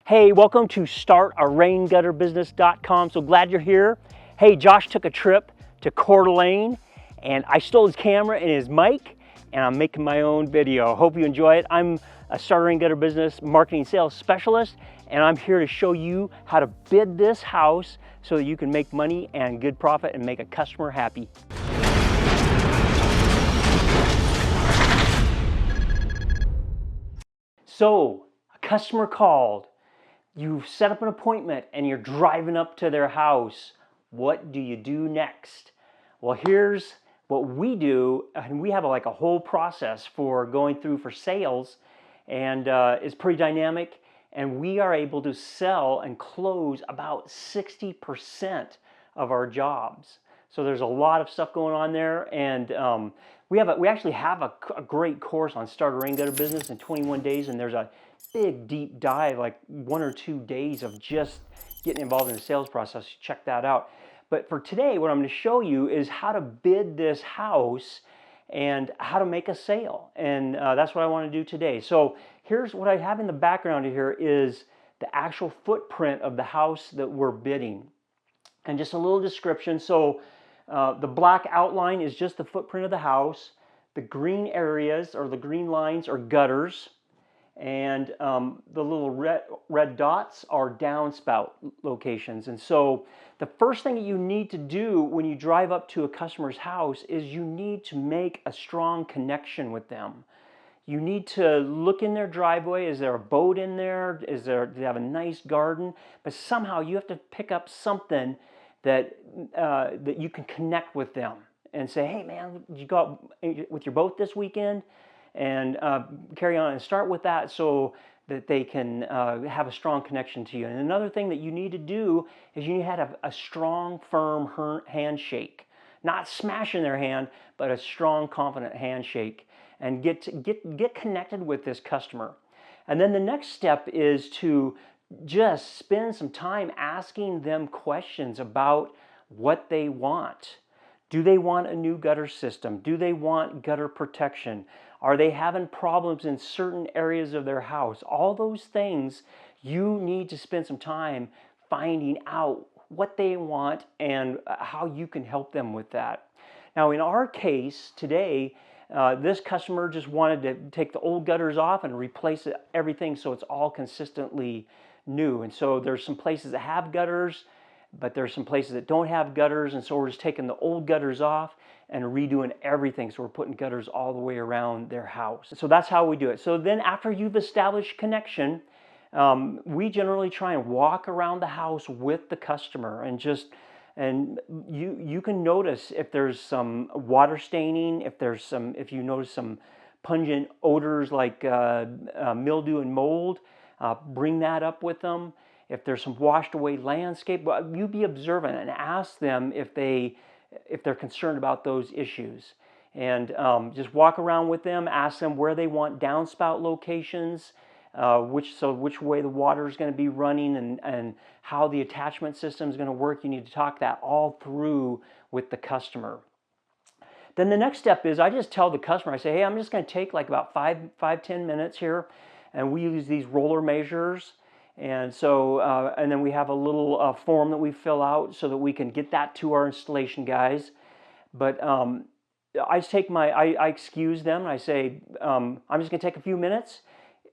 Hey, welcome to startaraingutterbusiness.com. So glad you're here. Hey, Josh took a trip to Coeur d'Alene and I stole his camera and his mic and I'm making my own video. Hope you enjoy it. I'm a Starter Rain Gutter Business marketing sales specialist and I'm here to show you how to bid this house so that you can make money and good profit and make a customer happy. So, a customer called. You've set up an appointment and you're driving up to their house. What do you do next? Well, here's what we do, and we have like a whole process for going through for sales, and it's pretty dynamic, and we are able to sell and close about 60% of our jobs. So there's a lot of stuff going on there, and we actually have a great course on Starter Rain Gutter Business in 21 days, and there's a big deep dive, like 1 or 2 days of just getting involved in the sales process. Check that out. But for today, what I'm going to show you is how to bid this house and how to make a sale. And that's what I want to do today. So here's what I have in the background here is the actual footprint of the house that we're bidding. And just a little description. So the black outline is just the footprint of the house. The green areas or the green lines are gutters. And the little red dots are downspout locations. And so the first thing that you need to do when you drive up to a customer's house is you need to make a strong connection with them. You need to look in their driveway. Is there a boat in there? Do they have a nice garden? But somehow you have to pick up something that you can connect with them and say, hey man, did you go out with your boat this weekend? And carry on and start with that so that they can have a strong connection to you. And another thing that you need to do is you need to have a strong, firm handshake. Not smashing their hand, but a strong, confident handshake. And get connected with this customer. And then the next step is to just spend some time asking them questions about what they want. Do they want a new gutter system? Do they want gutter protection? Are they having problems in certain areas of their house? All those things, you need to spend some time finding out what they want and how you can help them with that. Now, in our case today, this customer just wanted to take the old gutters off and replace everything so it's all consistently new. And so there's some places that have gutters, but there's some places that don't have gutters, and so we're just taking the old gutters off and redoing everything. So we're putting gutters all the way around their house. So that's how we do it. So then after you've established connection, we generally try and walk around the house with the customer and you can notice if there's some water staining, if you notice some pungent odors like mildew and mold, bring that up with them. If there's some washed away landscape, you be observant and ask them if they're concerned about those issues. And just walk around with them, ask them where they want downspout locations, which way the water is going to be running and how the attachment system is going to work. You need to talk that all through with the customer. Then the next step is I just tell the customer, I say, hey, I'm just going to take like about 5-10 minutes here, and we use these roller measures. And so, and then we have a little form that we fill out so that we can get that to our installation guys. But I just take I excuse them and I say, I'm just gonna take a few minutes,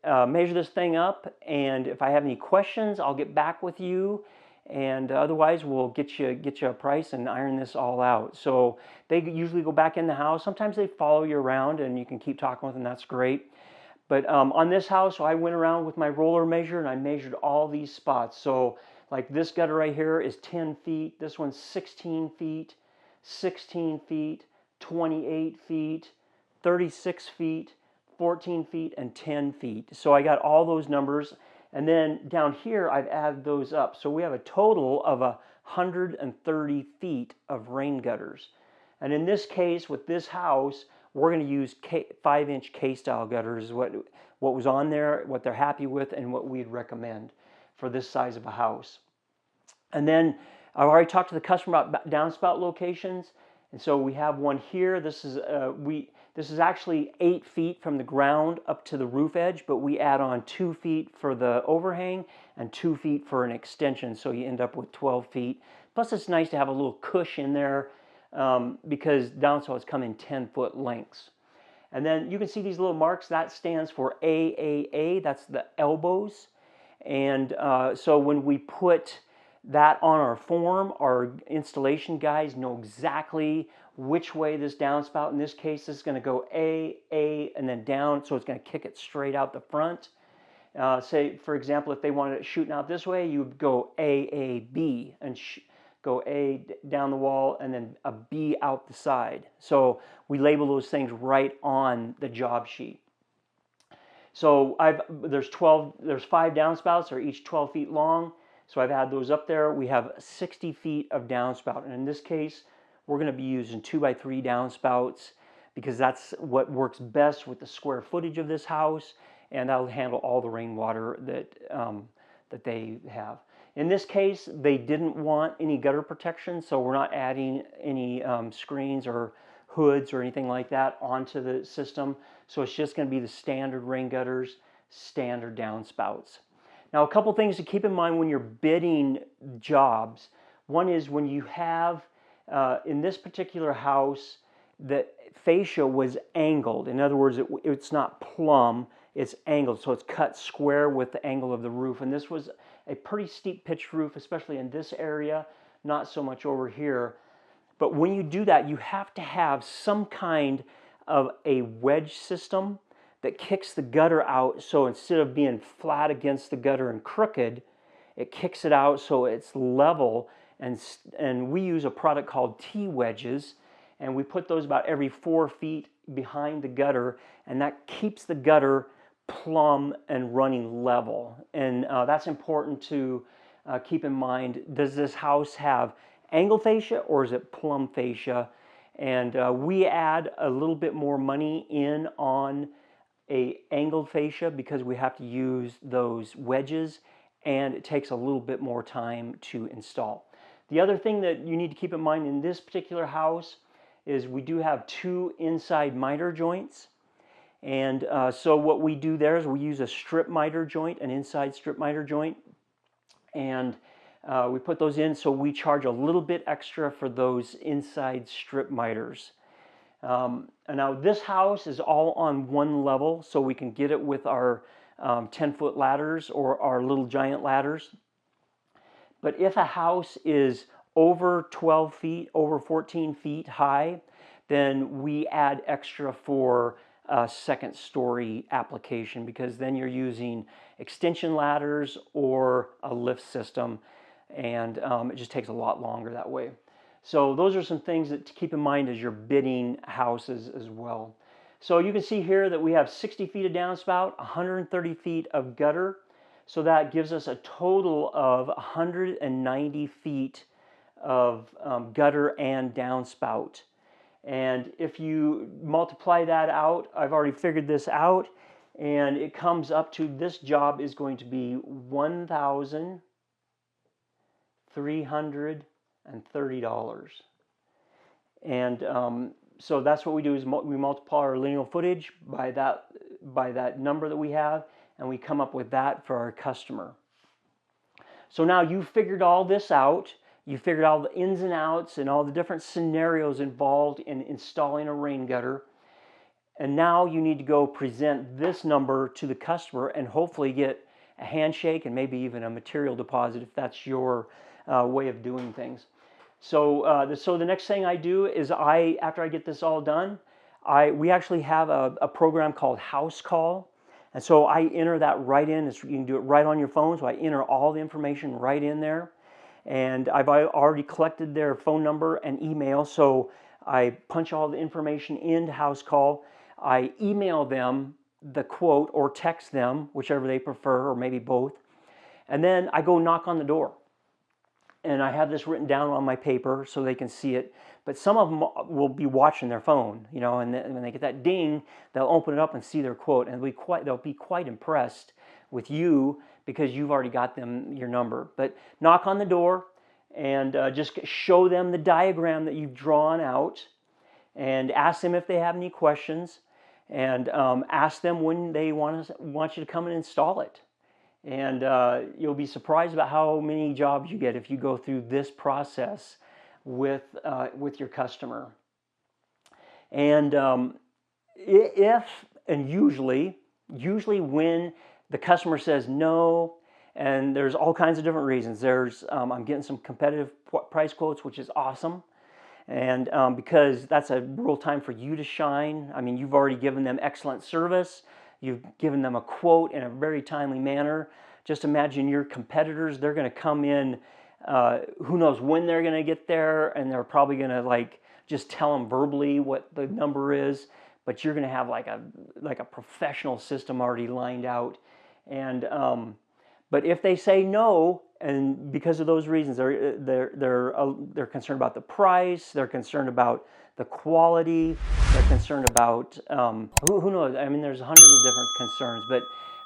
measure this thing up, and if I have any questions, I'll get back with you. And otherwise, we'll get you a price and iron this all out. So they usually go back in the house. Sometimes they follow you around and you can keep talking with them. That's great. But on this house, I went around with my roller measure and I measured all these spots. So like this gutter right here is 10 feet. This one's 16 feet, 16 feet, 28 feet, 36 feet, 14 feet, and 10 feet. So I got all those numbers. And then down here, I've added those up. So we have a total of 130 feet of rain gutters. And in this case, with this house, we're going to use 5-inch K-style gutters, what was on there, what they're happy with, and what we'd recommend for this size of a house. And then I've already talked to the customer about downspout locations. And so we have one here. This is actually 8 feet from the ground up to the roof edge, but we add on 2 feet for the overhang and 2 feet for an extension, so you end up with 12 feet. Plus it's nice to have a little cushion in there because downspouts come in 10-foot lengths. And then you can see these little marks. That stands for AAA. That's the elbows. And so when we put that on our form, our installation guys know exactly which way this downspout, in this case, this is going to go A, and then down, so it's going to kick it straight out the front. Say, for example, if they wanted it shooting out this way, you would go A, B, and go A down the wall, and then a B out the side. So we label those things right on the job sheet. So there's 5 downspouts, they're each 12 feet long. So I've had those up there. We have 60 feet of downspout. And in this case, we're going to be using 2x3 downspouts because that's what works best with the square footage of this house. And that'll handle all the rainwater that they have. In this case, they didn't want any gutter protection, so we're not adding any screens or hoods or anything like that onto the system. So it's just going to be the standard rain gutters, standard downspouts. Now, a couple things to keep in mind when you're bidding jobs. One is when you have, in this particular house, the fascia was angled. In other words, it's not plumb, it's angled. So it's cut square with the angle of the roof. And this was a pretty steep pitched roof, especially in this area, not so much over here. But when you do that, you have to have some kind of a wedge system that kicks the gutter out, so instead of being flat against the gutter and crooked, it kicks it out so it's level. And we use a product called T-wedges, and we put those about every 4 feet behind the gutter, and that keeps the gutter plumb and running level. And that's important to keep in mind. Does this house have angle fascia or is it plumb fascia? And we add a little bit more money in on a angled fascia because we have to use those wedges, and it takes a little bit more time to install. The other thing that you need to keep in mind in this particular house is we do have 2 inside miter joints. And so what we do there is we use a strip miter joint, an inside strip miter joint, and we put those in, so we charge a little bit extra for those inside strip miters. And now this house is all on one level, so we can get it with our 10-foot ladders or our little giant ladders. But if a house is over 12 feet, over 14 feet high, then we add extra for a second story application, because then you're using extension ladders or a lift system, and it just takes a lot longer that way. So those are some things that to keep in mind as you're bidding houses as well. So you can see here that we have 60 feet of downspout, 130 feet of gutter. So that gives us a total of 190 feet of gutter and downspout. And if you multiply that out, I've already figured this out, and it comes up to, this job is going to be $1,330. And so that's what we do, is we multiply our lineal footage by that number that we have, and we come up with that for our customer. So now you've figured all this out. You figured all the ins and outs and all the different scenarios involved in installing a rain gutter. And now you need to go present this number to the customer and hopefully get a handshake and maybe even a material deposit if that's your way of doing things. So, the next thing I do is after I get this all done, we actually have a program called House Call. And so I enter that right in. You can do it right on your phone. So I enter all the information right in there. And I've already collected their phone number and email, so I punch all the information into House Call. I email them the quote or text them, whichever they prefer, or maybe both. And then I go knock on the door. And I have this written down on my paper so they can see it. But some of them will be watching their phone, you know, and when they get that ding, they'll open it up and see their quote, and they'll be quite impressed with you because you've already got them your number. But knock on the door, and just show them the diagram that you've drawn out, and ask them if they have any questions, and ask them when they want you to come and install it. And you'll be surprised about how many jobs you get if you go through this process with your customer. And usually when the customer says no, and there's all kinds of different reasons. There's I'm getting some competitive price quotes, which is awesome. And because that's a real time for you to shine. I mean, you've already given them excellent service. You've given them a quote in a very timely manner. Just imagine your competitors, they're going to come in, who knows when they're going to get there, and they're probably going to just tell them verbally what the number is, but you're going to have like a professional system already lined out. And but if they say no, and because of those reasons, they're concerned about the price, they're concerned about the quality, they're concerned about who knows. I mean, there's hundreds of different concerns,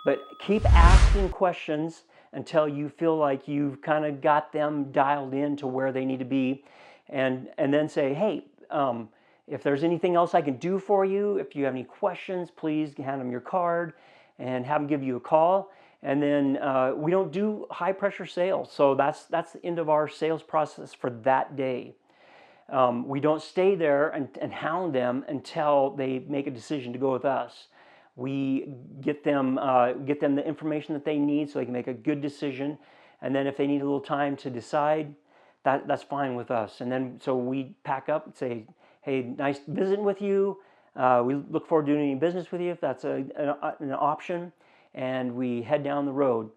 but keep asking questions until you feel like you've kind of got them dialed in to where they need to be, and then say, hey, if there's anything else I can do for you, if you have any questions, please hand them your card and have them give you a call. And then we don't do high pressure sales, so that's the end of our sales process for that day. We don't stay there and hound them until they make a decision to go with us. We get them the information that they need so they can make a good decision, and then if they need a little time to decide, that's fine with us. And then so we pack up and say, hey, nice visiting with you. We look forward to doing any business with you if that's an option. And we head down the road.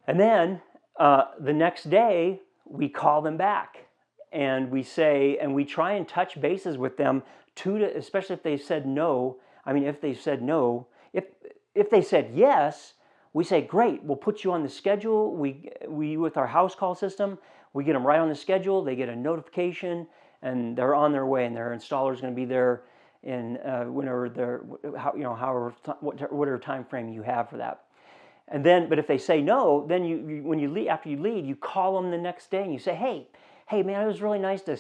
And then the next day, we call them back. And we say, and we try and touch bases with them, especially if they said no. I mean, if they said no, if they said yes, we say, great, we'll put you on the schedule. We with our house call system, we get them right on the schedule. They get a notification, and they're on their way, and their installer is going to be there in whenever they're, whatever time frame you have for that. And then, but if they say no, then when you leave, after you leave, you call them the next day and you say, hey man, it was really nice to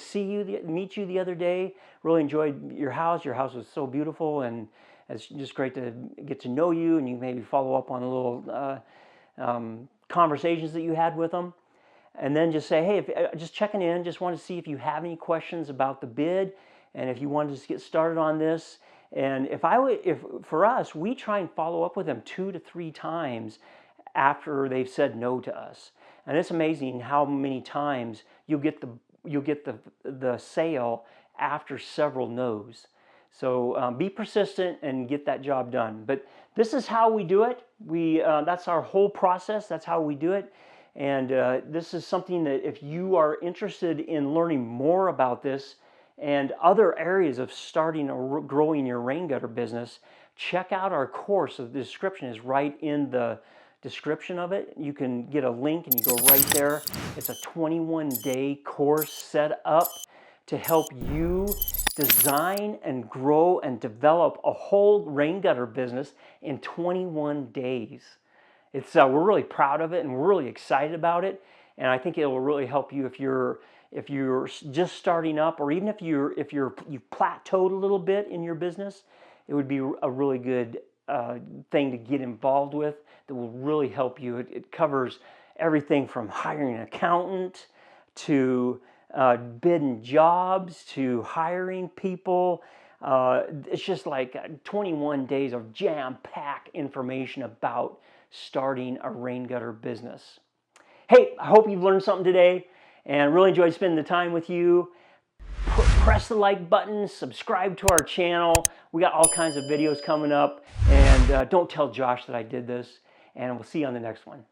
meet you the other day. Really enjoyed your house. Your house was so beautiful, and it's just great to get to know you. And you maybe follow up on a little conversations that you had with them. And then just say, hey, just checking in, just want to see if you have any questions about the bid, and if you wanted to get started on this. And if for us, we try and follow up with them 2 to 3 times after they've said no to us. And it's amazing how many times you'll get the sale after several no's. So be persistent and get that job done. But this is how we do it. That's our whole process. That's how we do it. And this is something that if you are interested in learning more about this and other areas of starting or growing your rain gutter business, check out our course. The description is right in the description of it. You can get a link and you go right there. It's a 21-day course set up to help you design and grow and develop a whole rain gutter business in 21 days. It's we're really proud of it, and we're really excited about it, and I think it will really help you if you're just starting up, or even if you've plateaued a little bit in your business. It would be a really good thing to get involved with that will really help you. It covers everything from hiring an accountant to bidding jobs to hiring people. It's just like 21 days of jam-packed information about starting a rain gutter business. Hey, I hope you've learned something today and really enjoyed spending the time with you. Press the like button, subscribe to our channel. We got all kinds of videos coming up, and don't tell Josh that I did this, and we'll see you on the next one.